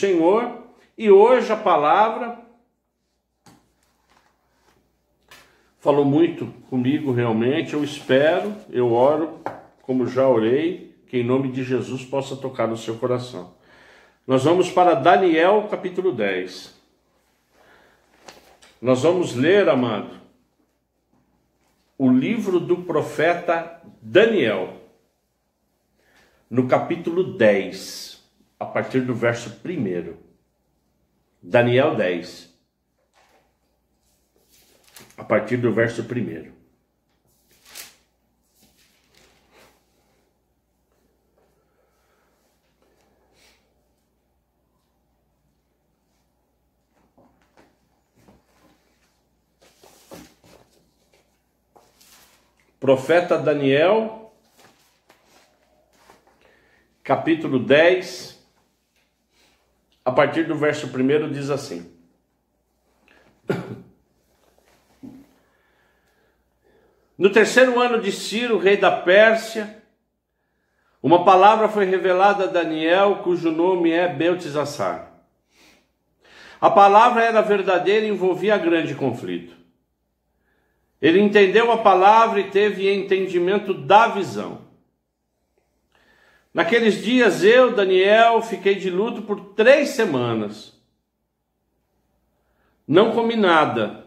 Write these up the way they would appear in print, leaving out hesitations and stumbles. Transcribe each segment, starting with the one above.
Senhor, e hoje a palavra falou muito comigo realmente. Eu espero, eu oro, como já orei, que em nome de Jesus possa tocar no seu coração. Nós vamos para Daniel capítulo 10. Nós vamos ler, amado, o livro do profeta Daniel, no capítulo 10, a partir do verso 1. Daniel 10, a partir do verso 1. Profeta Daniel, capítulo 10, a partir do verso 1, diz assim: No terceiro ano de Ciro, rei da Pérsia, uma palavra foi revelada a Daniel, cujo nome é Beltesassar. A palavra era verdadeira e envolvia grande conflito. Ele entendeu a palavra e teve entendimento da visão. Naqueles dias eu, Daniel, fiquei de luto por 3 semanas. Não comi nada.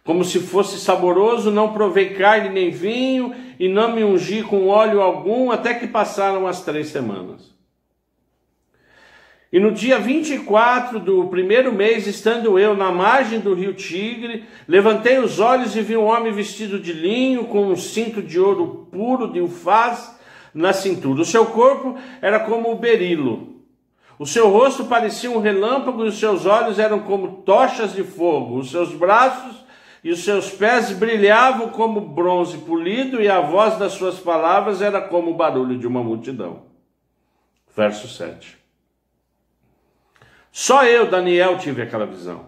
Como se fosse saboroso, não provei carne nem vinho e não me ungi com óleo algum até que passaram as 3 semanas. E no dia 24 do primeiro mês, estando eu na margem do rio Tigre, levantei os olhos e vi um homem vestido de linho, com um cinto de ouro puro de Ufaz na cintura. O seu corpo era como o berilo. O seu rosto parecia um relâmpago e os seus olhos eram como tochas de fogo. Os seus braços e os seus pés brilhavam como bronze polido e a voz das suas palavras era como o barulho de uma multidão. Verso 7. Só eu, Daniel, tive aquela visão.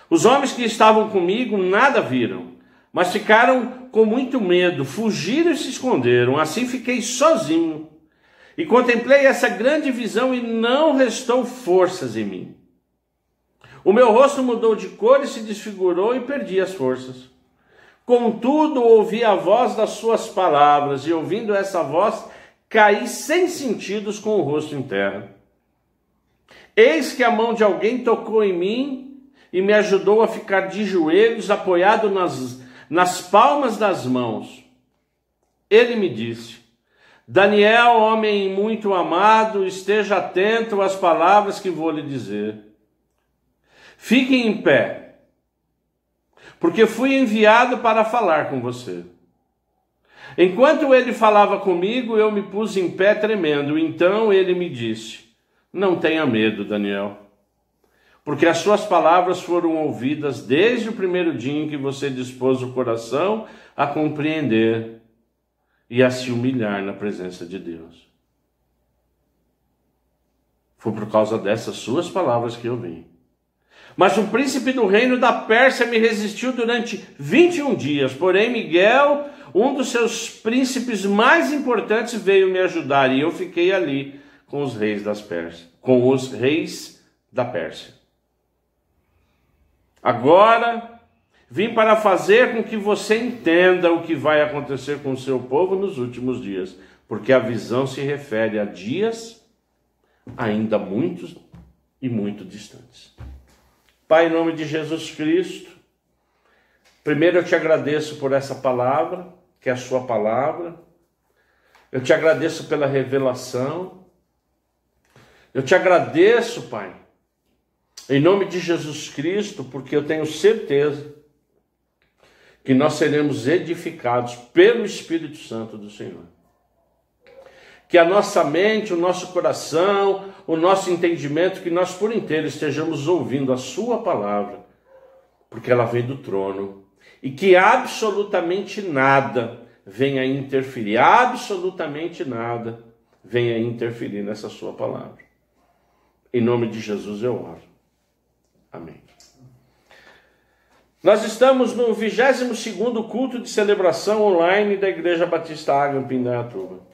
Os homens que estavam comigo nada viram, mas ficaram com muito medo, fugiram e se esconderam. Assim fiquei sozinho e contemplei essa grande visão e não restou forças em mim. O meu rosto mudou de cor e se desfigurou e perdi as forças. Contudo, ouvi a voz das suas palavras e, ouvindo essa voz, caí sem sentidos com o rosto em terra. Eis que a mão de alguém tocou em mim e me ajudou a ficar de joelhos, apoiado nas palmas das mãos. Ele me disse: Daniel, homem muito amado, esteja atento às palavras que vou lhe dizer. Fique em pé, porque fui enviado para falar com você. Enquanto ele falava comigo, eu me pus em pé tremendo. Então ele me disse: Não tenha medo, Daniel, porque as suas palavras foram ouvidas desde o primeiro dia em que você dispôs o coração a compreender e a se humilhar na presença de Deus. Foi por causa dessas suas palavras que eu vim. Mas o príncipe do reino da Pérsia me resistiu durante 21 dias. Porém, Miguel, um dos seus príncipes mais importantes, veio me ajudar e eu fiquei ali com os reis da Pérsia. Agora, vim para fazer com que você entenda o que vai acontecer com o seu povo nos últimos dias, porque a visão se refere a dias ainda muitos e muito distantes. Pai, em nome de Jesus Cristo, primeiro eu te agradeço por essa palavra, que é a sua palavra. Eu te agradeço pela revelação. Eu te agradeço, Pai, em nome de Jesus Cristo, porque eu tenho certeza que nós seremos edificados pelo Espírito Santo do Senhor. Que a nossa mente, o nosso coração, o nosso entendimento, que nós por inteiro estejamos ouvindo a sua palavra, porque ela vem do trono, e que absolutamente nada venha interferir, absolutamente nada venha interferir nessa sua palavra. Em nome de Jesus eu oro. Amém. Nós estamos no 22º culto de celebração online da Igreja Batista Ágape em Indaiatuba.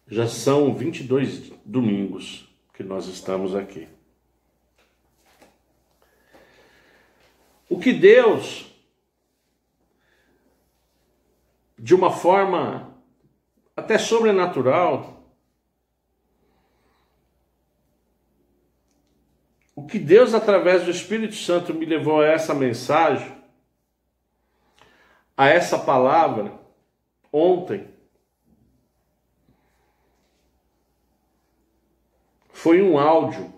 Já são 22 domingos que nós estamos aqui. O que Deus, de uma forma até sobrenatural, o que Deus, através do Espírito Santo, me levou a essa mensagem, a essa palavra, ontem, foi um áudio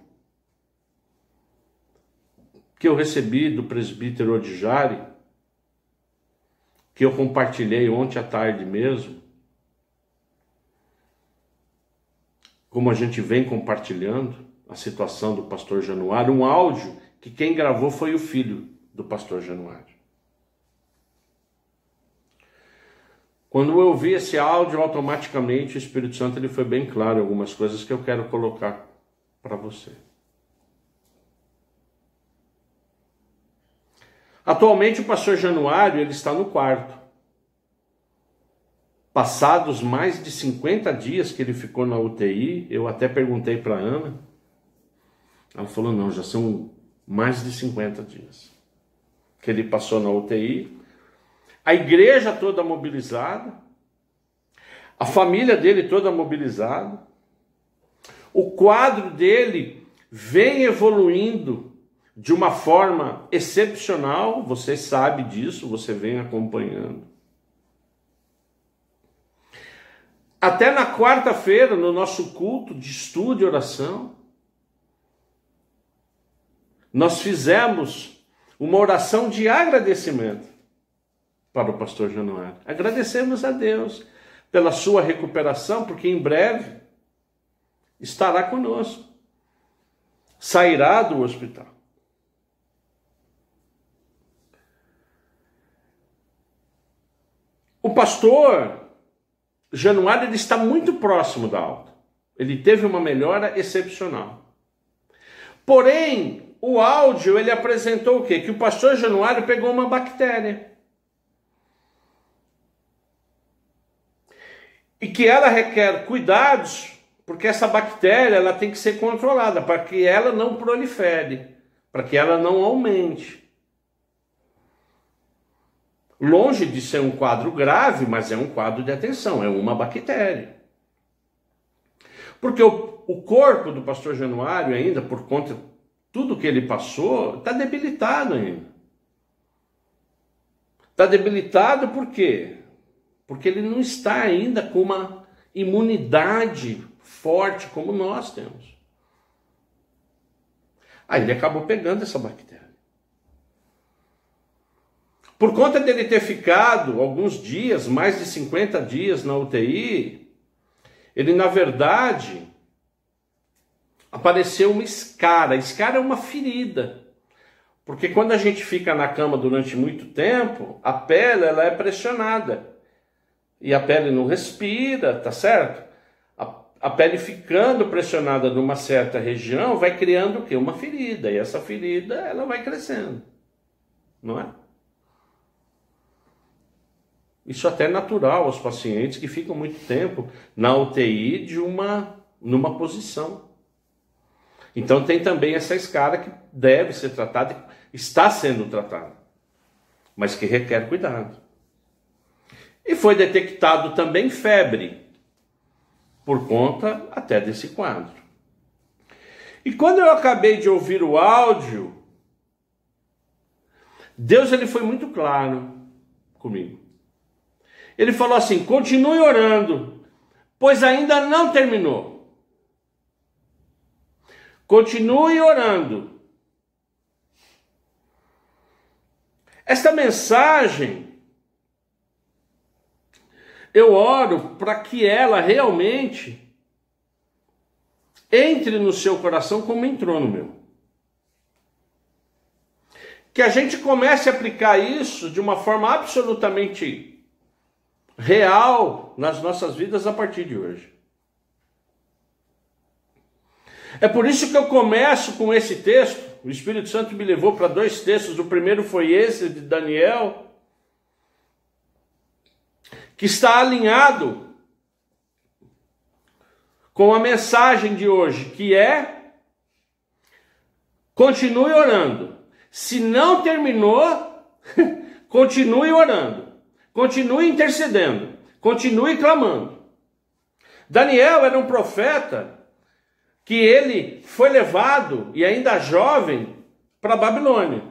que eu recebi do presbítero Odijari, que eu compartilhei ontem à tarde mesmo, como a gente vem compartilhando a situação do pastor Januário, um áudio que quem gravou foi o filho do pastor Januário. Quando eu ouvi esse áudio, automaticamente o Espírito Santo ele foi bem claro em algumas coisas que eu quero colocar para você. Atualmente o pastor Januário ele está no quarto. Passados mais de 50 dias que ele ficou na UTI, eu até perguntei para a Ana, ela falou, não, já são mais de 50 dias que ele passou na UTI, a igreja toda mobilizada, a família dele toda mobilizada, o quadro dele vem evoluindo de uma forma excepcional, você sabe disso, você vem acompanhando. Até na quarta-feira, no nosso culto de estudo e oração, nós fizemos uma oração de agradecimento para o pastor Januário. Agradecemos a Deus pela sua recuperação, porque em breve estará conosco. Sairá do hospital. O pastor Januário ele está muito próximo da alta. Ele teve uma melhora excepcional. Porém, o áudio ele apresentou o quê? Que o pastor Januário pegou uma bactéria. E que ela requer cuidados, porque essa bactéria ela tem que ser controlada para que ela não prolifere, para que ela não aumente. Longe de ser um quadro grave, mas é um quadro de atenção, é uma bactéria. Porque o corpo do pastor Januário ainda, por conta de tudo que ele passou, está debilitado ainda. Está debilitado por quê? Porque ele não está ainda com uma imunidade forte como nós temos. Aí ele acabou pegando essa bactéria. Por conta dele ter ficado alguns dias, mais de 50 dias na UTI, ele na verdade apareceu uma escara. A escara é uma ferida. Porque quando a gente fica na cama durante muito tempo, a pele ela é pressionada. E a pele não respira, tá certo? A pele ficando pressionada numa certa região vai criando o quê? Uma ferida. E essa ferida ela vai crescendo. Não é? Isso até é natural aos pacientes que ficam muito tempo na UTI numa posição. Então tem também essa escara que deve ser tratada, está sendo tratada, mas que requer cuidado. E foi detectado também febre, por conta até desse quadro. E quando eu acabei de ouvir o áudio, Deus ele foi muito claro comigo. Ele falou assim, continue orando, pois ainda não terminou. Continue orando. Esta mensagem, eu oro para que ela realmente entre no seu coração como entrou no meu. Que a gente comece a aplicar isso de uma forma absolutamente real nas nossas vidas a partir de hoje. É por isso que eu começo com esse texto. O Espírito Santo me levou para 2 textos. O primeiro foi esse de Daniel, que está alinhado com a mensagem de hoje, que é: continue orando. Se não terminou, continue orando, continue intercedendo, continue clamando. Daniel era um profeta que ele foi levado, e ainda jovem, para a Babilônia.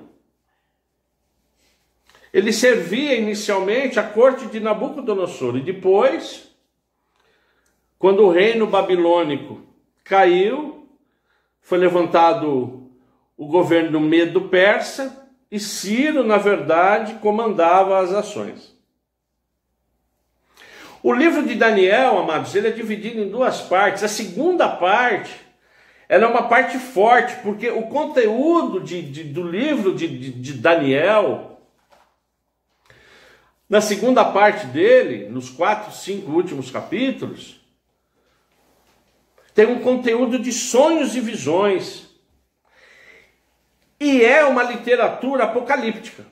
Ele servia inicialmente a corte de Nabucodonosor, e depois, quando o reino babilônico caiu, foi levantado o governo medo-persa, e Ciro, na verdade, comandava as ações. O livro de Daniel, amados, ele é dividido em duas partes. A segunda parte, ela é uma parte forte, porque o conteúdo do livro de Daniel, na segunda parte dele, nos 4, 5 últimos capítulos, tem um conteúdo de sonhos e visões. E é uma literatura apocalíptica.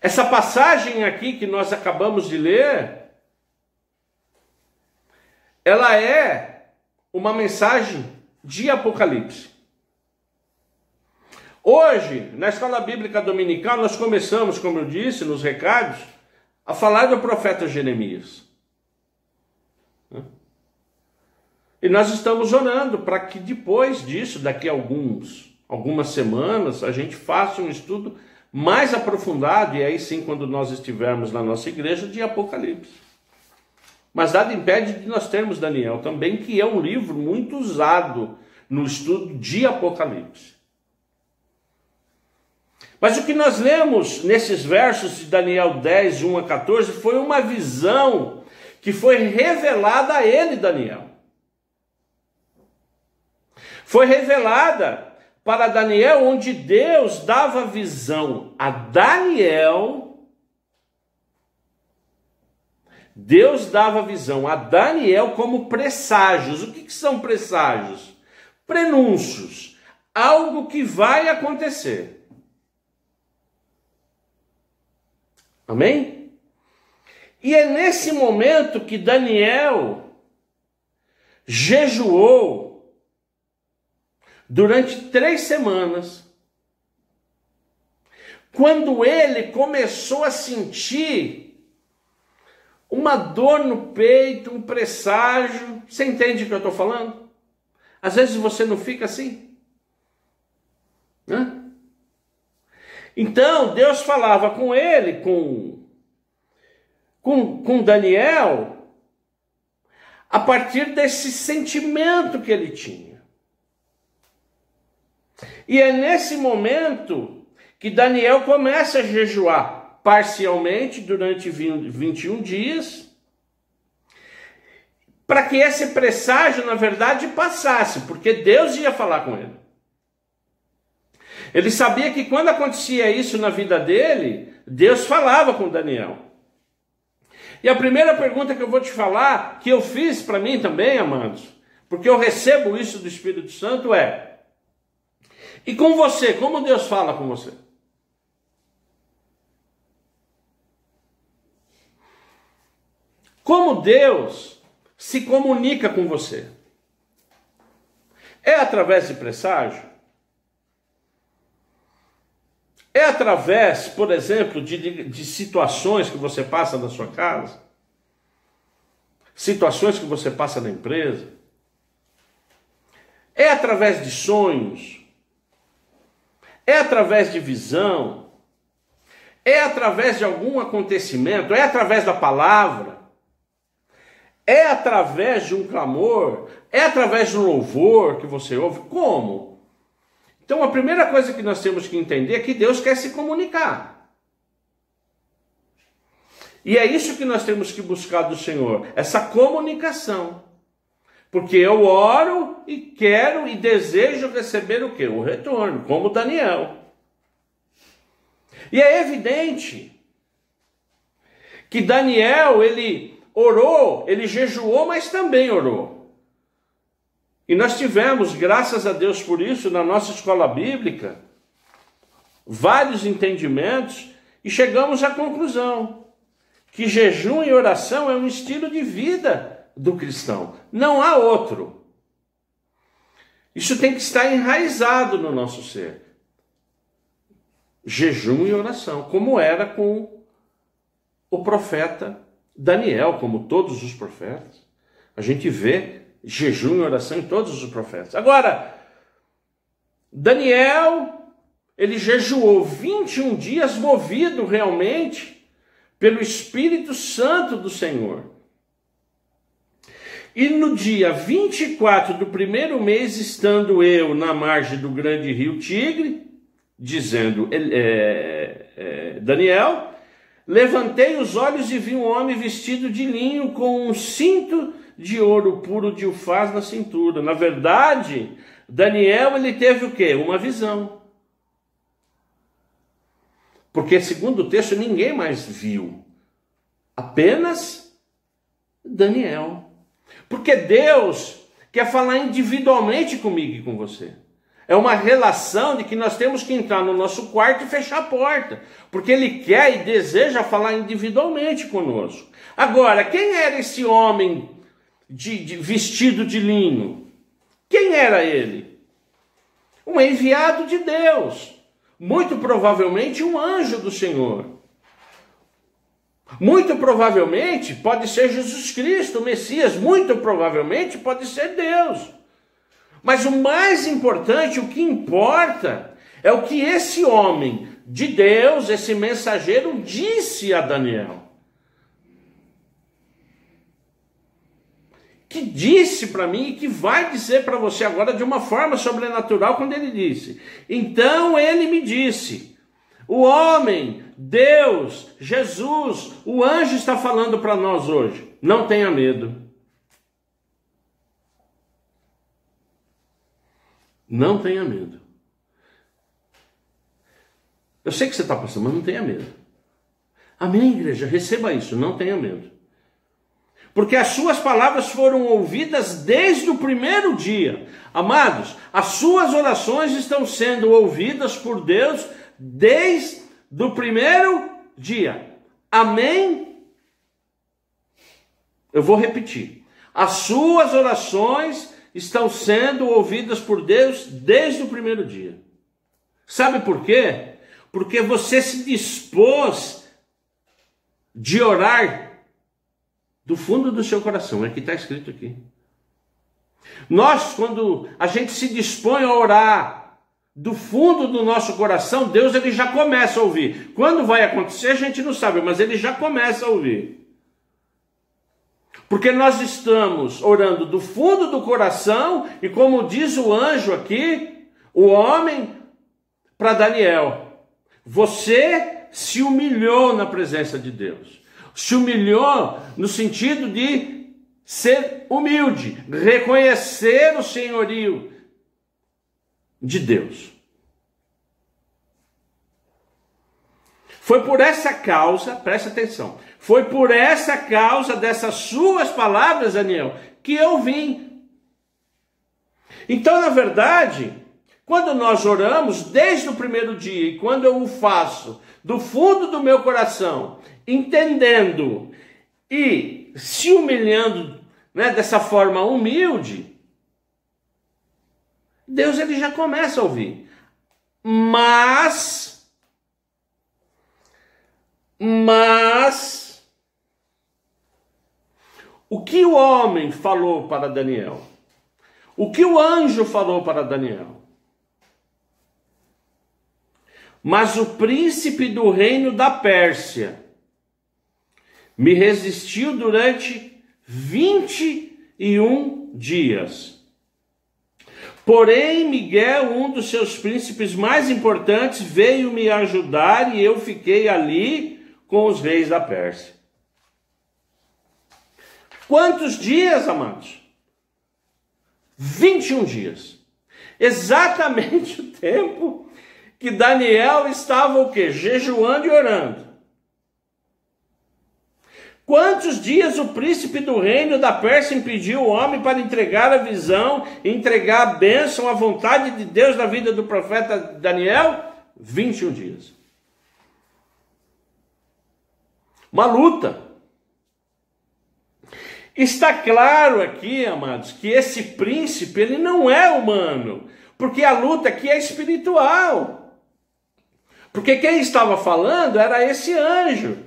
Essa passagem aqui que nós acabamos de ler, ela é uma mensagem de Apocalipse. Hoje, na Escola Bíblica Dominical, nós começamos, como eu disse nos recados, a falar do profeta Jeremias. E nós estamos orando para que depois disso, daqui a algumas semanas, a gente faça um estudo mais aprofundado, e aí sim, quando nós estivermos na nossa igreja, de Apocalipse. Mas nada impede de nós termos Daniel também, que é um livro muito usado no estudo de Apocalipse. Mas o que nós lemos nesses versos de Daniel 10, 1 a 14, foi uma visão que foi revelada a ele, Daniel. Foi revelada para Daniel, onde Deus dava visão a Daniel. Deus dava visão a Daniel como presságios. O que são presságios? Prenúncios. Algo que vai acontecer. Amém? E é nesse momento que Daniel jejuou durante 3 semanas, quando ele começou a sentir uma dor no peito, um presságio. Você entende o que eu estou falando? Às vezes você não fica assim, né? Então Deus falava com ele, com Daniel, a partir desse sentimento que ele tinha. E é nesse momento que Daniel começa a jejuar parcialmente durante 21 dias, para que esse presságio, na verdade, passasse, porque Deus ia falar com ele. Ele sabia que quando acontecia isso na vida dele, Deus falava com Daniel. E a primeira pergunta que eu vou te falar, que eu fiz para mim também, amados, porque eu recebo isso do Espírito Santo, é: e com você, como Deus fala com você? Como Deus se comunica com você? É através de presságio? É através, por exemplo, de situações que você passa na sua casa? Situações que você passa na empresa? É através de sonhos? É através de visão? É através de algum acontecimento? É através da palavra? É através de um clamor? É através de um louvor que você ouve? Como? Então a primeira coisa que nós temos que entender é que Deus quer se comunicar. E é isso que nós temos que buscar do Senhor, essa comunicação. Porque eu oro e quero e desejo receber o quê? O retorno, como Daniel. E é evidente que Daniel, ele orou, ele jejuou, mas também orou. E nós tivemos, graças a Deus por isso, na nossa escola bíblica, vários entendimentos, e chegamos à conclusão que jejum e oração é um estilo de vida do cristão. Não há outro. Isso tem que estar enraizado no nosso ser. Jejum e oração, como era com o profeta Daniel, como todos os profetas. A gente vê jejum e oração em todos os profetas. Agora, Daniel, ele jejuou 21 dias movido realmente pelo Espírito Santo do Senhor. E no dia 24 do primeiro mês, estando eu na margem do grande rio Tigre, dizendo Daniel, levantei os olhos e vi um homem vestido de linho com um cinto de ouro puro de ufaz na cintura. Na verdade, Daniel, ele teve o quê? Uma visão. Porque, segundo o texto, ninguém mais viu. Apenas Daniel. Porque Deus quer falar individualmente comigo e com você. É uma relação de que nós temos que entrar no nosso quarto e fechar a porta. Porque Ele quer e deseja falar individualmente conosco. Agora, quem era esse homem vestido de linho? Quem era ele? Um enviado de Deus. Muito provavelmente um anjo do Senhor. Muito provavelmente pode ser Jesus Cristo, o Messias. Muito provavelmente pode ser Deus. Mas o mais importante, o que importa, é o que esse homem de Deus, esse mensageiro, disse a Daniel. Que disse para mim e que vai dizer para você agora de uma forma sobrenatural quando ele disse. Então ele me disse, o homem, Deus, Jesus, o anjo está falando para nós hoje. Não tenha medo. Não tenha medo. Eu sei que você está passando, mas não tenha medo. Amém, igreja? Receba isso, não tenha medo. Porque as suas palavras foram ouvidas desde o primeiro dia. Amados, as suas orações estão sendo ouvidas por Deus desde o primeiro dia. Amém? Eu vou repetir. As suas orações estão sendo ouvidas por Deus desde o primeiro dia. Sabe por quê? Porque você se dispôs de orar do fundo do seu coração. É que está escrito aqui. Nós, quando a gente se dispõe a orar do fundo do nosso coração, Deus ele já começa a ouvir. Quando vai acontecer a gente não sabe, mas ele já começa a ouvir. Porque nós estamos orando do fundo do coração, e como diz o anjo aqui, o homem, para Daniel, você se humilhou na presença de Deus. Se humilhou no sentido de ser humilde, reconhecer o senhorio de Deus. Foi por essa causa, presta atenção, foi por essa causa dessas suas palavras, Daniel, que eu vim. Então, na verdade, quando nós oramos desde o primeiro dia, e quando eu o faço do fundo do meu coração, entendendo e se humilhando, né, dessa forma humilde, Deus ele já começa a ouvir. Mas o que o homem falou para Daniel? O que o anjo falou para Daniel? Mas o príncipe do reino da Pérsia me resistiu durante 21 dias. Porém, Miguel, um dos seus príncipes mais importantes, veio me ajudar e eu fiquei ali com os reis da Pérsia. Quantos dias, amados? 21 dias. Exatamente o tempo que Daniel estava o quê? Jejuando e orando. Quantos dias o príncipe do reino da Pérsia impediu o homem para entregar a visão, entregar a bênção, a vontade de Deus na vida do profeta Daniel? 21 dias. Uma luta. Está claro aqui, amados, que esse príncipe, ele não é humano, porque a luta aqui é espiritual. Porque quem estava falando era esse anjo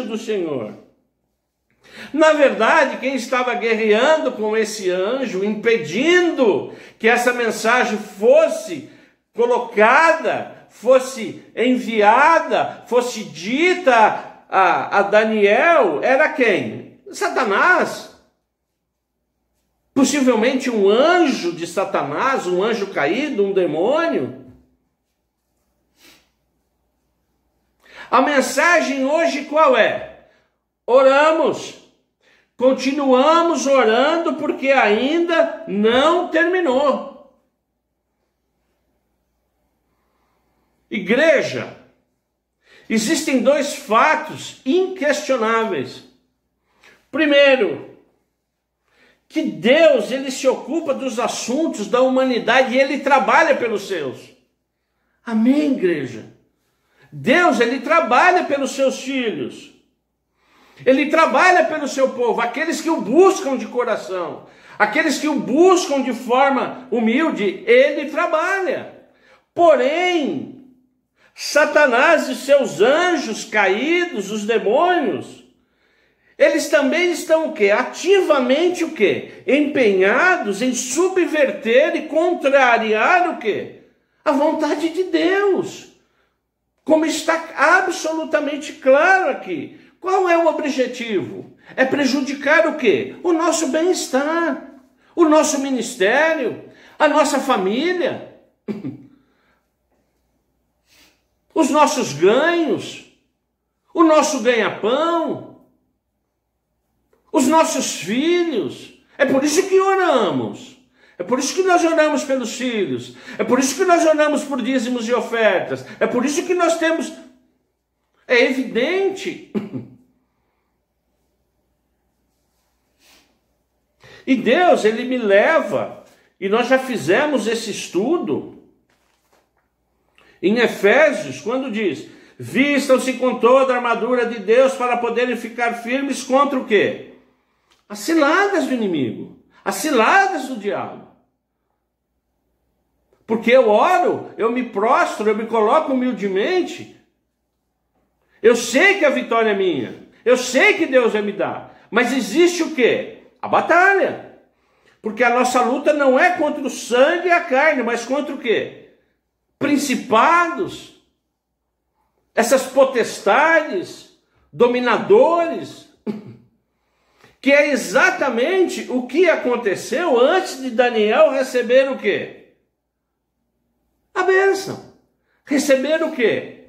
do Senhor. Na verdade, quem estava guerreando com esse anjo, impedindo que essa mensagem fosse colocada, fosse enviada, fosse dita a Daniel, era quem? Satanás. Possivelmente um anjo de Satanás, um anjo caído, um demônio. A mensagem hoje qual é? Oramos. Continuamos orando porque ainda não terminou. Igreja, existem dois fatos inquestionáveis. Primeiro, que Deus, ele se ocupa dos assuntos da humanidade e ele trabalha pelos seus. Amém, igreja? Deus, ele trabalha pelos seus filhos. Ele trabalha pelo seu povo, aqueles que o buscam de coração, aqueles que o buscam de forma humilde, ele trabalha. Porém, Satanás e seus anjos caídos, os demônios, eles também estão o quê? Ativamente o quê? Empenhados em subverter e contrariar o quê? A vontade de Deus. Como está absolutamente claro aqui. Qual é o objetivo? É prejudicar o quê? O nosso bem-estar, o nosso ministério, a nossa família, os nossos ganhos, o nosso ganha-pão, os nossos filhos. É por isso que oramos. É por isso que nós oramos pelos filhos. É por isso que nós oramos por dízimos e ofertas. É por isso que nós temos... É evidente. E Deus, ele me leva, e nós já fizemos esse estudo em Efésios, quando diz: vistam-se com toda a armadura de Deus para poderem ficar firmes contra o quê? As ciladas do inimigo, as ciladas do diabo. Porque eu oro, eu me prostro, eu me coloco humildemente. Eu sei que a vitória é minha. Eu sei que Deus vai me dar. Mas existe o quê? A batalha. Porque a nossa luta não é contra o sangue e a carne, mas contra o quê? Principados. Essas potestades, dominadores. Que é exatamente o que aconteceu antes de Daniel receber o quê? A bênção. Receber o quê?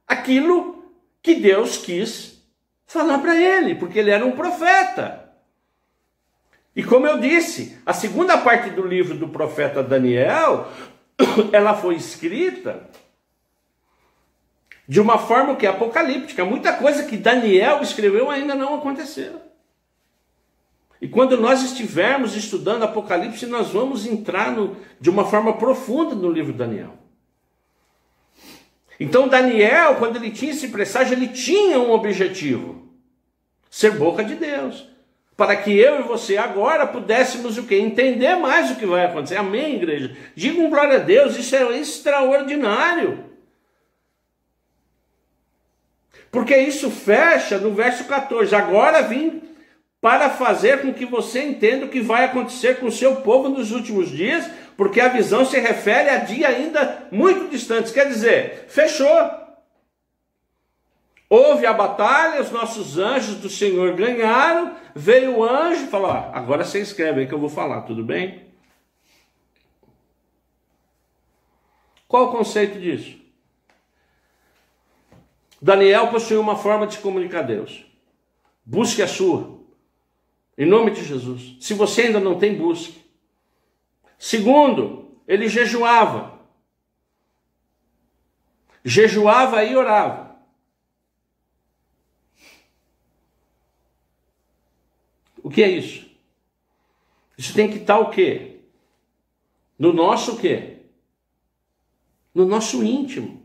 Aquilo que Deus quis falar para ele, porque ele era um profeta. E como eu disse, a segunda parte do livro do profeta Daniel, ela foi escrita de uma forma que é apocalíptica. Muita coisa que Daniel escreveu ainda não aconteceu. E quando nós estivermos estudando Apocalipse, nós vamos entrar de uma forma profunda no livro de Daniel. Então Daniel, quando ele tinha esse presságio, ele tinha um objetivo: ser boca de Deus. Para que eu e você agora pudéssemos o quê? Entender mais o que vai acontecer. Amém, igreja? Digam glória a Deus, isso é extraordinário. Porque isso fecha no verso 14. Agora vim para fazer com que você entenda o que vai acontecer com o seu povo nos últimos dias, porque a visão se refere a dia ainda muito distantes. Quer dizer, fechou. Houve a batalha, os nossos anjos do Senhor ganharam, veio o anjo e falou: agora você escreve aí que eu vou falar, tudo bem? Qual o conceito disso? Daniel possuiu uma forma de se comunicar a Deus. Busque a sua. Em nome de Jesus. Se você ainda não tem, busque. Segundo, ele jejuava. Jejuava e orava. O que é isso? Isso tem que estar o quê? No nosso o quê? No nosso íntimo.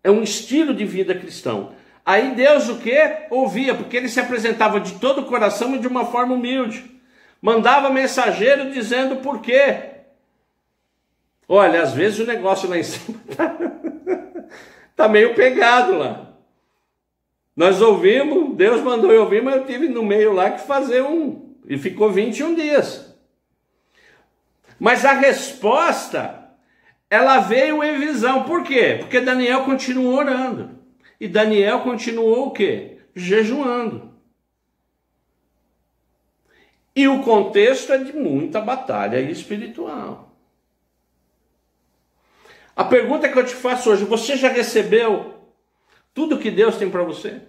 É um estilo de vida cristão. Aí Deus o quê? Ouvia, porque ele se apresentava de todo o coração e de uma forma humilde. Mandava mensageiro dizendo por quê. Olha, às vezes o negócio lá em cima tá meio pegado lá. Nós ouvimos, Deus mandou eu ouvir, mas eu tive no meio lá que fazer e ficou 21 dias. Mas a resposta, ela veio em visão. Por quê? Porque Daniel continuou orando. E Daniel continuou o quê? Jejuando. E o contexto é de muita batalha espiritual. A pergunta que eu te faço hoje, você já recebeu tudo que Deus tem para você?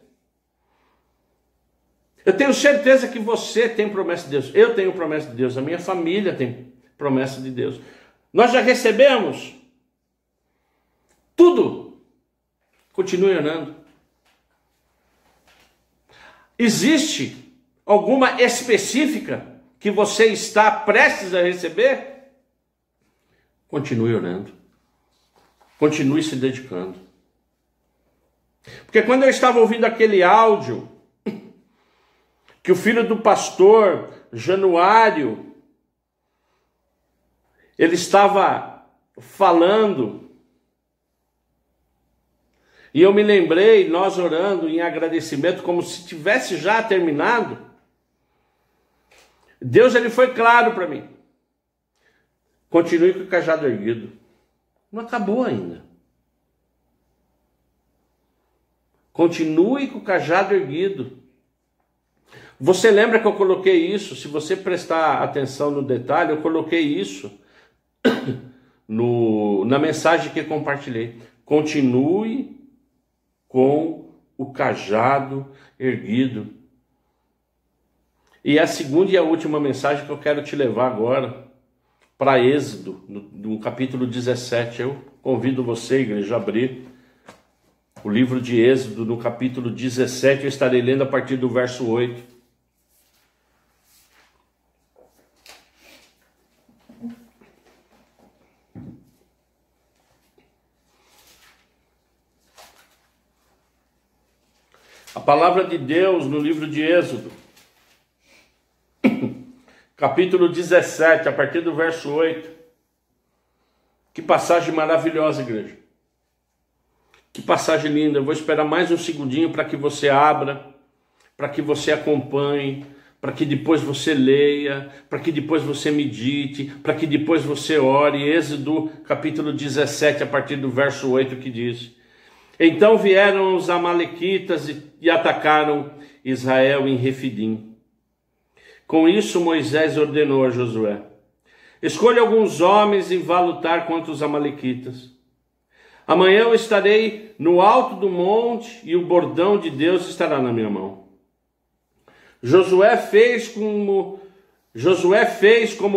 Eu tenho certeza que você tem promessa de Deus. Eu tenho promessa de Deus. A minha família tem promessa de Deus. Nós já recebemos tudo. Continue orando. Existe alguma específica que você está prestes a receber? Continue orando. Continue se dedicando. Porque quando eu estava ouvindo aquele áudio que o filho do pastor Januário, ele estava falando, e eu me lembrei, nós orando em agradecimento, como se tivesse já terminado. Deus, ele foi claro para mim. Continue com o cajado erguido. Não acabou ainda. Continue com o cajado erguido. Você lembra que eu coloquei isso? Se você prestar atenção no detalhe, eu coloquei isso na mensagem que compartilhei. Continue com o cajado erguido. E a segunda e a última mensagem que eu quero te levar agora para Êxodo, no capítulo 17. Eu convido você, igreja, a abrir o livro de Êxodo, no capítulo 17. Eu estarei lendo a partir do verso 8. A palavra de Deus no livro de Êxodo, capítulo 17, a partir do verso 8. Que passagem maravilhosa, igreja. Que passagem linda. Eu vou esperar mais um segundinho para que você abra, para que você acompanhe, para que depois você leia, para que depois você medite, para que depois você ore. Êxodo, capítulo 17, a partir do verso 8, que diz: Então vieram os amalequitas e atacaram Israel em Refidim. Com isso Moisés ordenou a Josué: Escolha alguns homens e vá lutar contra os amalequitas. Amanhã eu estarei no alto do monte e o bordão de Deus estará na minha mão. Josué fez como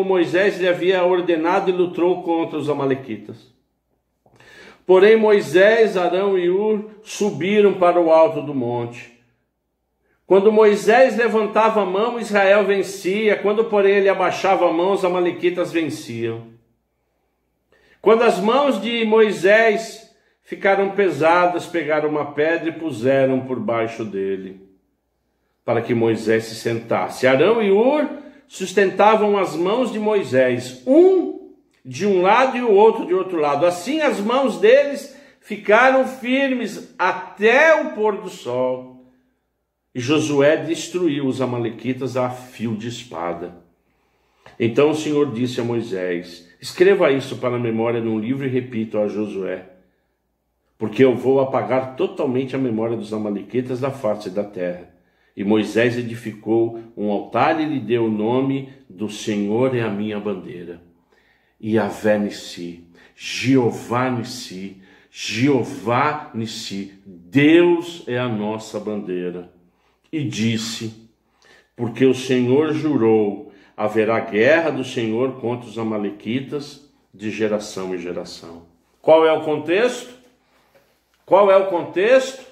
Moisés lhe havia ordenado e lutou contra os amalequitas. Porém Moisés, Arão e Hur subiram para o alto do monte. Quando Moisés levantava a mão, Israel vencia. Quando, porém, ele abaixava a mão, os amalequitas venciam. Quando as mãos de Moisés ficaram pesadas, pegaram uma pedra e puseram por baixo dele, para que Moisés se sentasse. Arão e Hur sustentavam as mãos de Moisés, um de um lado e o outro de outro lado. Assim as mãos deles ficaram firmes até o pôr do sol. E Josué destruiu os amalequitas a fio de espada. Então o Senhor disse a Moisés: Escreva isso para a memória num livro e repita a Josué, porque eu vou apagar totalmente a memória dos amalequitas da face da terra. E Moisés edificou um altar e lhe deu o nome do Senhor é a minha bandeira. Yahvé Nissi, Jeová Nissi, Jeová Nissi, Deus é a nossa bandeira. E disse: Porque o Senhor jurou, haverá guerra do Senhor contra os amalequitas de geração em geração. Qual é o contexto? Qual é o contexto?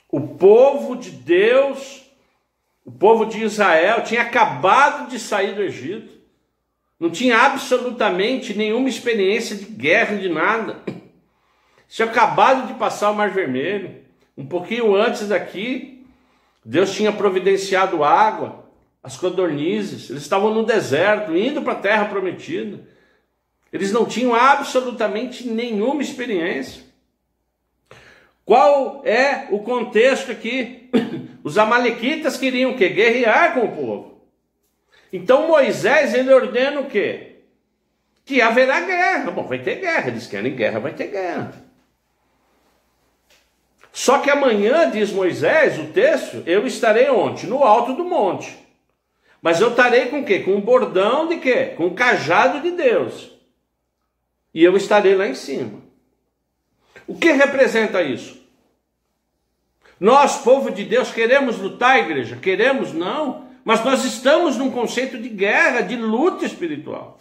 O povo de Deus, o povo de Israel, tinha acabado de sair do Egito. Não tinha absolutamente nenhuma experiência de guerra, de nada. Tinha acabado de passar o Mar Vermelho. Um pouquinho antes daqui, Deus tinha providenciado água, as codornizes, eles estavam no deserto, indo para a terra prometida. Eles não tinham absolutamente nenhuma experiência. Qual é o contexto aqui? Os amalequitas queriam o quê? Guerrear com o povo. Então Moisés, ele ordena o quê? Que haverá guerra. Bom, vai ter guerra. Eles querem guerra, vai ter guerra. Só que amanhã, diz Moisés, o texto, eu estarei onde? No alto do monte. Mas eu estarei com o quê? Com um bordão de quê? Com um cajado de Deus. E eu estarei lá em cima. O que representa isso? Nós, povo de Deus, queremos lutar, igreja? Queremos? Não. Mas nós estamos num conceito de guerra, de luta espiritual.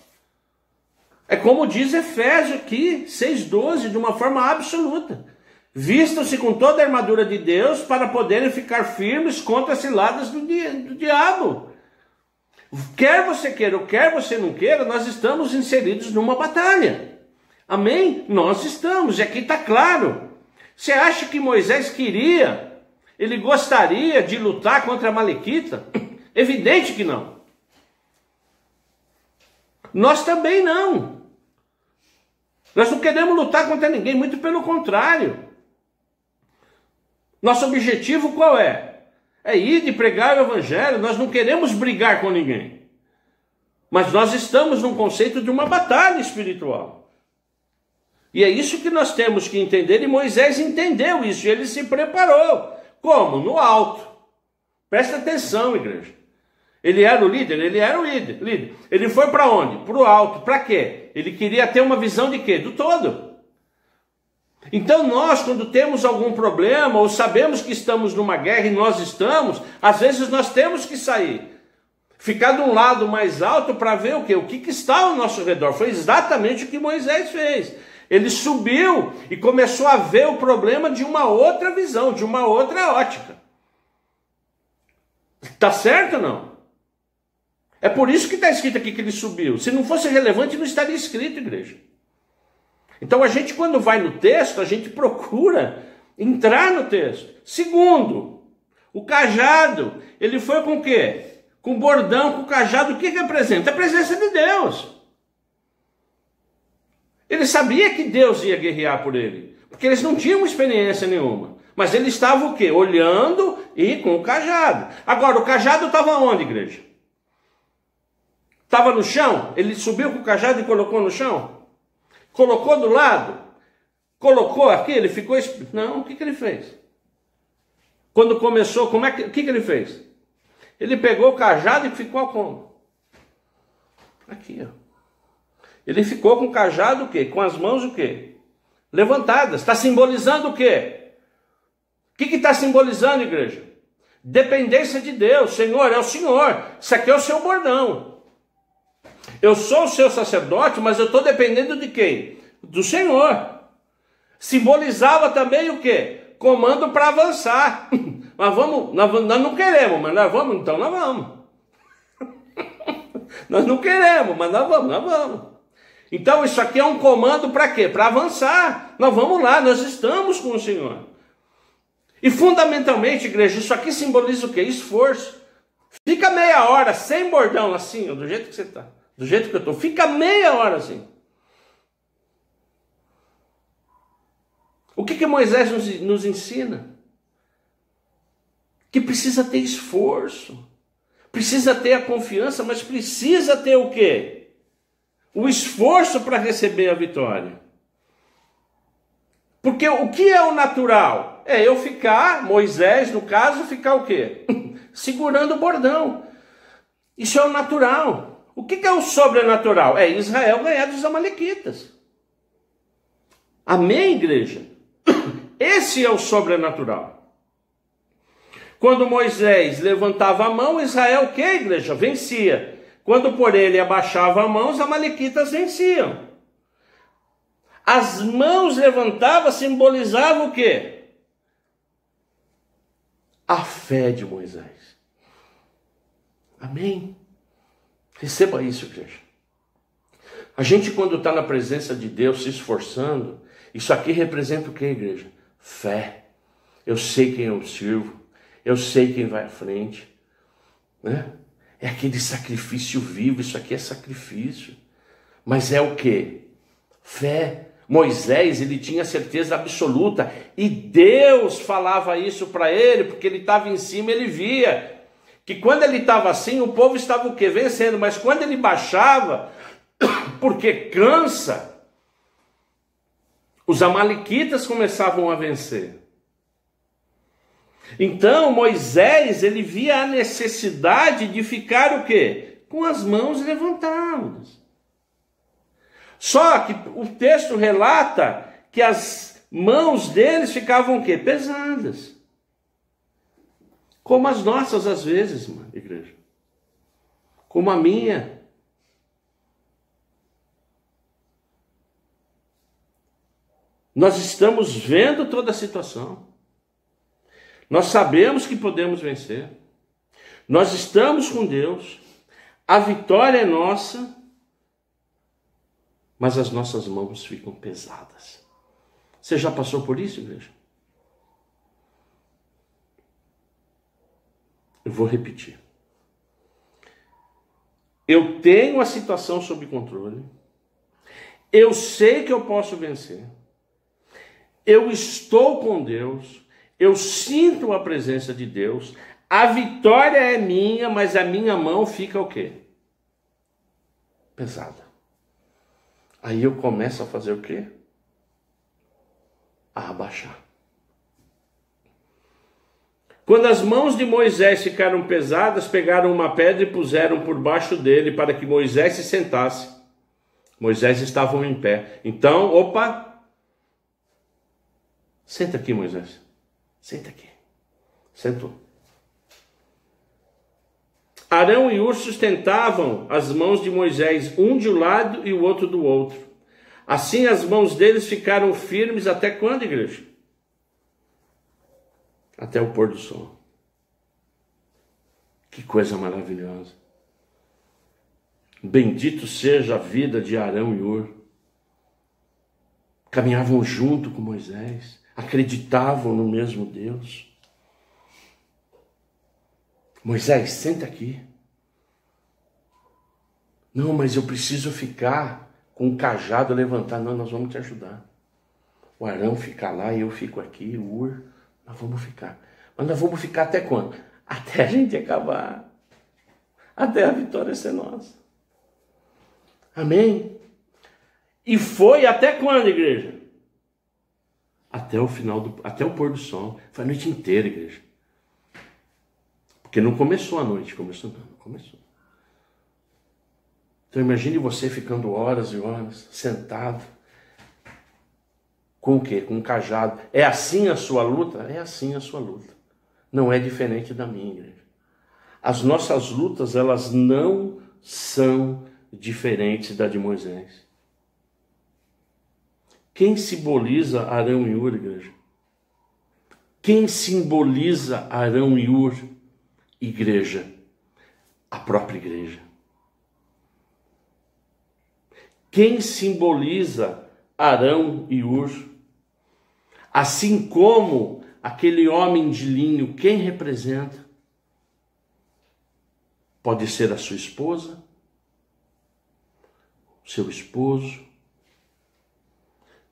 É como diz Efésios aqui, 6,12, de uma forma absoluta. Vistam-se com toda a armadura de Deus para poderem ficar firmes contra as ciladas do diabo. Quer você queira ou quer você não queira, nós estamos inseridos numa batalha. Amém? Nós estamos, e aqui está claro. Você acha que Moisés queria, ele gostaria de lutar contra a Amalequita? Evidente que não. Nós também não. Nós não queremos lutar contra ninguém, muito pelo contrário. Nosso objetivo qual é? É ir e pregar o evangelho. Nós não queremos brigar com ninguém. Mas nós estamos num conceito de uma batalha espiritual. E é isso que nós temos que entender, e Moisés entendeu isso, e ele se preparou. Como? No alto. Presta atenção, igreja. Ele era o líder? Ele era o líder. Ele foi para onde? Para o alto. Para quê? Ele queria ter uma visão de quê? Do todo. Então nós, quando temos algum problema, ou sabemos que estamos numa guerra, e nós estamos, às vezes nós temos que sair. Ficar de um lado mais alto para ver o quê? O que está ao nosso redor. Foi exatamente o que Moisés fez. Ele subiu e começou a ver o problema de uma outra visão, de uma outra ótica. Está certo ou não? É por isso que está escrito aqui que ele subiu. Se não fosse relevante, não estaria escrito, igreja. Então a gente, quando vai no texto, a gente procura entrar no texto. Segundo, o cajado, ele foi com o quê? Com bordão, com cajado. O que representa? A presença de Deus. Ele sabia que Deus ia guerrear por ele, porque eles não tinham experiência nenhuma. Mas ele estava o quê? Olhando e com o cajado. Agora, o cajado estava onde, igreja? Estava no chão? Ele subiu com o cajado e colocou no chão? Colocou do lado? Colocou aqui? Ele ficou... Não, o que ele fez? Quando começou, o que ele fez? Ele pegou o cajado e ficou como? Aqui, ó. Ele ficou com o cajado o quê? Com as mãos o quê? Levantadas. Está simbolizando o quê? O que está simbolizando, igreja? Dependência de Deus. Senhor, é o Senhor. Isso aqui é o seu bordão. Eu sou o seu sacerdote, mas eu estou dependendo de quem? Do Senhor. Simbolizava também o quê? Comando para avançar. Mas vamos, nós não queremos, mas nós vamos, então nós vamos. Nós não queremos, mas nós vamos. Então isso aqui é um comando para quê? Para avançar. Nós vamos lá, nós estamos com o Senhor. E fundamentalmente, igreja, isso aqui simboliza o quê? Esforço. Fica meia hora sem bordão assim, ó, do jeito que você está. Do jeito que eu estou. Fica meia hora assim. O que Moisés nos ensina? Que precisa ter esforço. Precisa ter a confiança, mas precisa ter o quê? O esforço para receber a vitória. Porque o que é o natural? É eu ficar, Moisés no caso, ficar o quê? Segurando o bordão. Isso é o natural. O que é o sobrenatural? É Israel ganhar dos amalequitas. Amém, igreja? Esse é o sobrenatural. Quando Moisés levantava a mão, Israel o que, igreja? Vencia. Quando, porém, ele abaixava a mão, os amalequitas venciam. As mãos levantavam, simbolizavam o quê? A fé de Moisés. Amém? Receba isso, igreja. A gente, quando está na presença de Deus, se esforçando, isso aqui representa o quê, igreja? Fé. Eu sei quem eu sirvo. Eu sei quem vai à frente. Né? É aquele sacrifício vivo. Isso aqui é sacrifício. Mas é o quê? Fé. Moisés, ele tinha certeza absoluta. E Deus falava isso para ele, porque ele estava em cima, ele via. Que quando ele estava assim, o povo estava o quê? Vencendo. Mas quando ele baixava, porque cansa, os amalequitas começavam a vencer. Então Moisés, ele via a necessidade de ficar o quê? Com as mãos levantadas. Só que o texto relata que as mãos deles ficavam o quê? Pesadas. Como as nossas às vezes, igreja. Como a minha. Nós estamos vendo toda a situação. Nós sabemos que podemos vencer. Nós estamos com Deus. A vitória é nossa. Mas as nossas mãos ficam pesadas. Você já passou por isso, igreja? Eu vou repetir. Eu tenho a situação sob controle. Eu sei que eu posso vencer. Eu estou com Deus. Eu sinto a presença de Deus. A vitória é minha, mas a minha mão fica o quê? Pesada. Aí eu começo a fazer o quê? A abaixar. Quando as mãos de Moisés ficaram pesadas, pegaram uma pedra e puseram por baixo dele para que Moisés se sentasse. Moisés estava em pé. Então, opa! Senta aqui, Moisés. Senta aqui. Sentou. Arão e Hur sustentavam as mãos de Moisés, um de um lado e o outro do outro. Assim as mãos deles ficaram firmes até quando, igreja? Até o pôr do sol. Que coisa maravilhosa. Bendito seja a vida de Arão e Hur. Caminhavam junto com Moisés. Acreditavam no mesmo Deus. Moisés, senta aqui. Não, mas eu preciso ficar com o cajado levantado. Não, nós vamos te ajudar. O Arão fica lá e eu fico aqui. O Hur, nós vamos ficar. Mas nós vamos ficar até quando? Até a gente acabar. Até a vitória ser nossa. Amém? E foi até quando, igreja? Até o final, até o pôr do sol. Foi a noite inteira, igreja. Porque não começou a noite, começou. Então imagine você ficando horas e horas, sentado. Com o quê? Com um cajado. É assim a sua luta? É assim a sua luta. Não é diferente da minha, igreja. As nossas lutas, elas não são diferentes da de Moisés. Quem simboliza Arão e Hur, igreja? Quem simboliza Arão e Hur? Igreja, a própria igreja. Quem simboliza Arão e Hur? Assim como aquele homem de linho, quem representa? Pode ser a sua esposa, seu esposo,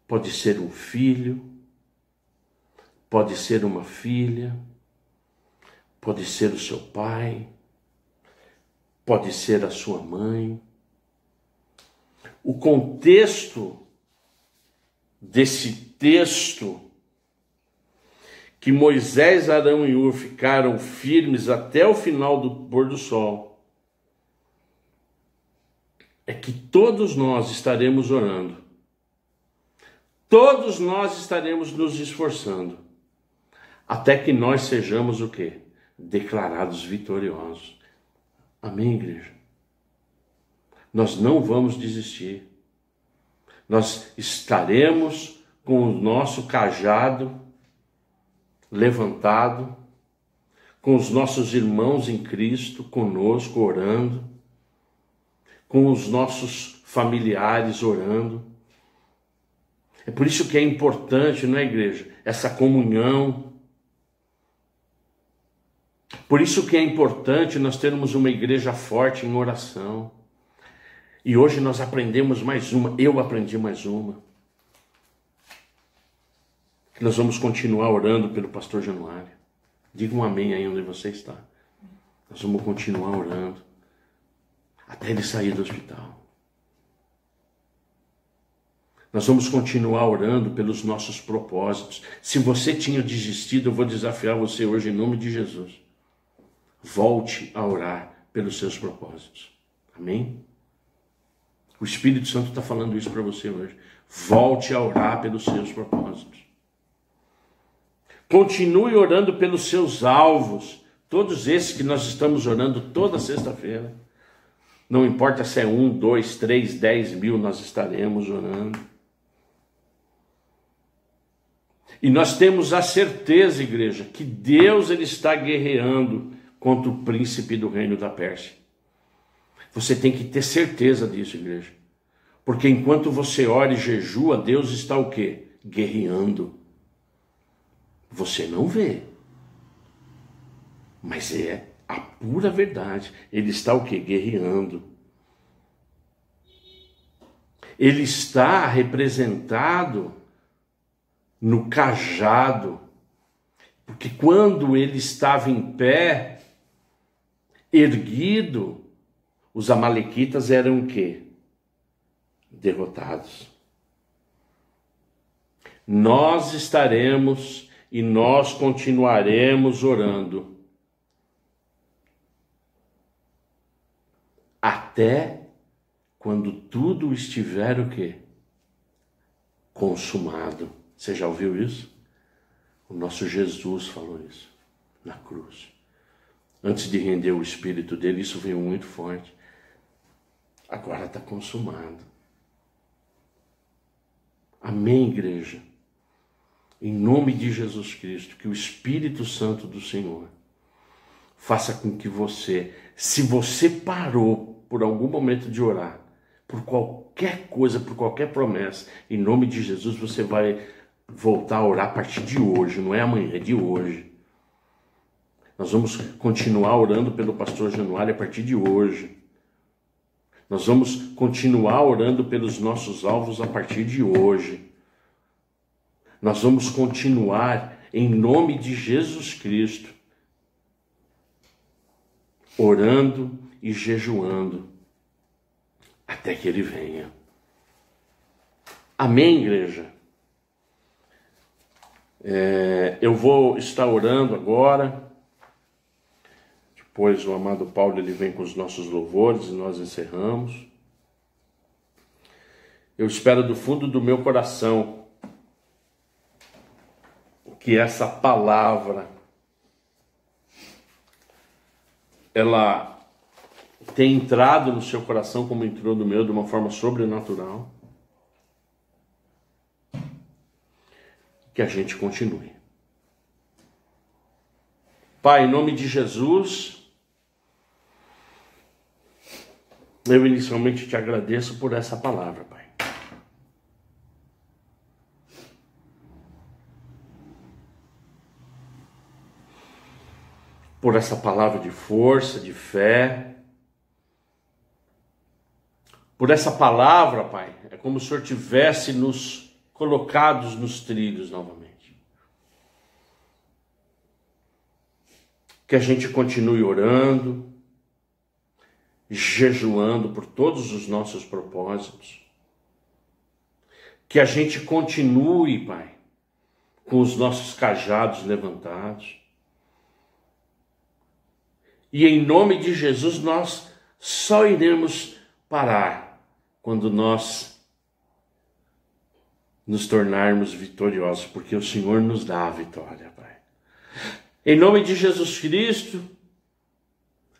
pode ser um filho, pode ser uma filha, pode ser o seu pai, pode ser a sua mãe. O contexto desse texto, que Moisés, Arão e Hur ficaram firmes até o final do pôr do sol, é que todos nós estaremos orando, todos nós estaremos nos esforçando, até que nós sejamos o quê? Declarados vitoriosos. Amém, igreja? Nós não vamos desistir. Nós estaremos com o nosso cajado levantado, com os nossos irmãos em Cristo conosco orando, com os nossos familiares orando. É por isso que é importante, não é, igreja? Essa comunhão. Por isso que é importante nós termos uma igreja forte em oração. E hoje nós aprendemos mais uma, eu aprendi mais uma. Que nós vamos continuar orando pelo pastor Januário. Diga um amém aí onde você está. Nós vamos continuar orando até ele sair do hospital. Nós vamos continuar orando pelos nossos propósitos. Se você tinha desistido, eu vou desafiar você hoje em nome de Jesus. Volte a orar pelos seus propósitos. Amém? O Espírito Santo está falando isso para você hoje. Volte a orar pelos seus propósitos. Continue orando pelos seus alvos. Todos esses que nós estamos orando toda sexta-feira. Não importa se é 1, 2, 3, 10 mil, nós estaremos orando. E nós temos a certeza, igreja, que Deus ele está guerreando contra o príncipe do reino da Pérsia. Você tem que ter certeza disso, igreja. Porque enquanto você ora e jejua, Deus está o quê? Guerreando. Você não vê. Mas é a pura verdade. Ele está o quê? Guerreando. Ele está representado no cajado. Porque quando ele estava em pé, erguido, os amalequitas eram o quê? Derrotados. Nós estaremos e nós continuaremos orando até quando tudo estiver o quê? Consumado. Você já ouviu isso? O nosso Jesus falou isso na cruz. Antes de render o espírito dele, isso veio muito forte. Agora está consumado. Amém, igreja? Em nome de Jesus Cristo, que o Espírito Santo do Senhor faça com que você, se você parou por algum momento de orar, por qualquer coisa, por qualquer promessa, em nome de Jesus você vai voltar a orar a partir de hoje, não é amanhã, é de hoje. Nós vamos continuar orando pelo pastor Januário a partir de hoje. Nós vamos continuar orando pelos nossos alvos a partir de hoje. Nós vamos continuar em nome de Jesus Cristo, orando e jejuando até que ele venha. Amém, igreja? Eu vou estar orando agora. Depois o amado Paulo ele vem com os nossos louvores e nós encerramos. Eu espero do fundo do meu coração que essa palavra ela tenha entrado no seu coração como entrou no meu de uma forma sobrenatural. Que a gente continue. Pai, em nome de Jesus, eu inicialmente te agradeço por essa palavra, Pai. Por essa palavra de força, de fé. Por essa palavra, Pai, é como se o Senhor tivesse nos colocados nos trilhos novamente. Que a gente continue orando, jejuando por todos os nossos propósitos. Que a gente continue, Pai, com os nossos cajados levantados. E em nome de Jesus nós só iremos parar quando nós nos tornarmos vitoriosos, porque o Senhor nos dá a vitória, Pai. Em nome de Jesus Cristo,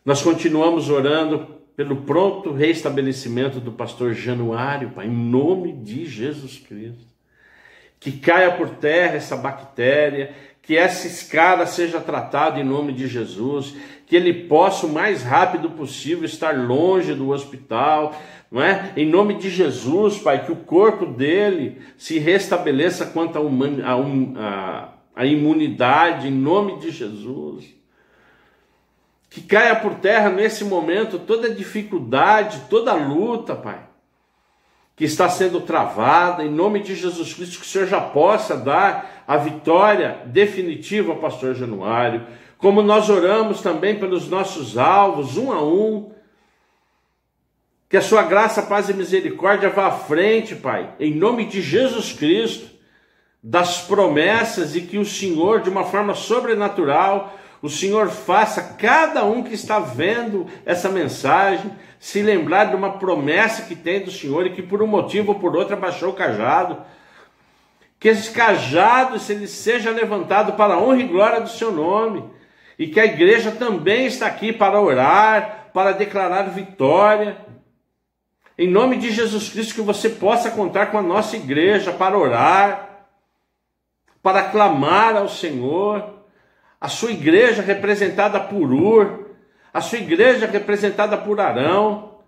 nós continuamos orando pelo pronto restabelecimento do pastor Januário, Pai, em nome de Jesus Cristo. Que caia por terra essa bactéria, que essa escada seja tratada em nome de Jesus, que ele possa o mais rápido possível estar longe do hospital, não é? Em nome de Jesus, Pai, que o corpo dele se restabeleça quanto à imunidade, em nome de Jesus. Que caia por terra nesse momento toda dificuldade, toda luta, Pai, que está sendo travada, em nome de Jesus Cristo, que o Senhor já possa dar a vitória definitiva ao pastor Januário, como nós oramos também pelos nossos alvos, um a um, que a sua graça, paz e misericórdia vá à frente, Pai, em nome de Jesus Cristo, das promessas, e que o Senhor, de uma forma sobrenatural, o Senhor faça cada um que está vendo essa mensagem se lembrar de uma promessa que tem do Senhor e que por um motivo ou por outro abaixou o cajado. Que esse cajado ele seja levantado para a honra e glória do seu nome. E que a igreja também está aqui para orar, para declarar vitória. Em nome de Jesus Cristo, que você possa contar com a nossa igreja para orar, para clamar ao Senhor. A sua igreja representada por Ur, a sua igreja representada por Arão,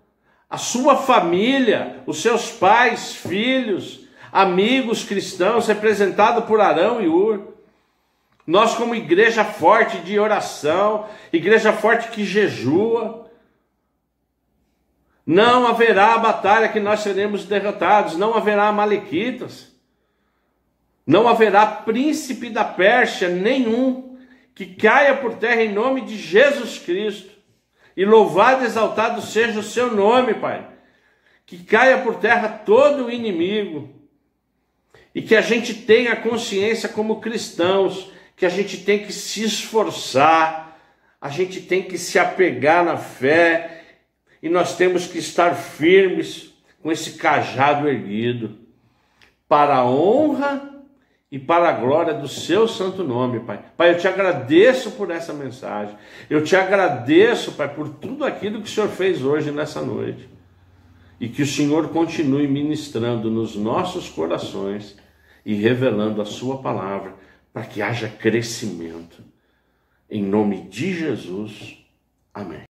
a sua família, os seus pais, filhos, amigos cristãos representados por Arão e Ur. Nós como igreja forte de oração, igreja forte que jejua, não haverá batalha que nós seremos derrotados, não haverá amalequitas, não haverá príncipe da Pérsia nenhum, que caia por terra em nome de Jesus Cristo. E louvado e exaltado seja o seu nome, Pai. Que caia por terra todo o inimigo. E que a gente tenha consciência como cristãos, que a gente tem que se esforçar, a gente tem que se apegar na fé, e nós temos que estar firmes com esse cajado erguido, para a honra e para a glória do seu santo nome, Pai. Pai, eu te agradeço por essa mensagem. Eu te agradeço, Pai, por tudo aquilo que o Senhor fez hoje, nessa noite. E que o Senhor continue ministrando nos nossos corações e revelando a sua palavra, para que haja crescimento. Em nome de Jesus. Amém.